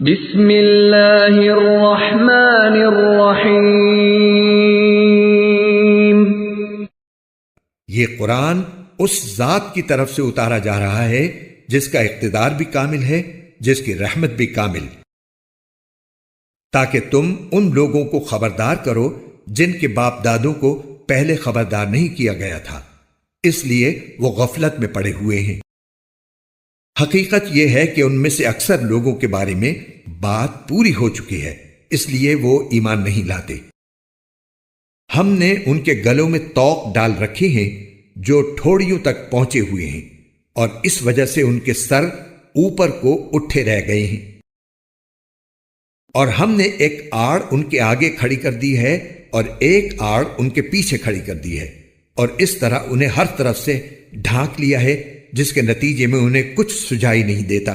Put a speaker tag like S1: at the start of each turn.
S1: بسم اللہ الرحمن الرحیم۔
S2: یہ قرآن اس ذات کی طرف سے اتارا جا رہا ہے جس کا اقتدار بھی کامل ہے، جس کی رحمت بھی کامل، تاکہ تم ان لوگوں کو خبردار کرو جن کے باپ دادوں کو پہلے خبردار نہیں کیا گیا تھا، اس لیے وہ غفلت میں پڑے ہوئے ہیں۔ حقیقت یہ ہے کہ ان میں سے اکثر لوگوں کے بارے میں بات پوری ہو چکی ہے، اس لیے وہ ایمان نہیں لاتے۔ ہم نے ان کے گلوں میں طوق ڈال رکھے ہیں جو ٹھوڑیوں تک پہنچے ہوئے ہیں، اور اس وجہ سے ان کے سر اوپر کو اٹھے رہ گئے ہیں، اور ہم نے ایک آڑ ان کے آگے کھڑی کر دی ہے اور ایک آڑ ان کے پیچھے کھڑی کر دی ہے، اور اس طرح انہیں ہر طرف سے ڈھانک لیا ہے، جس کے نتیجے میں انہیں کچھ سجائی نہیں دیتا۔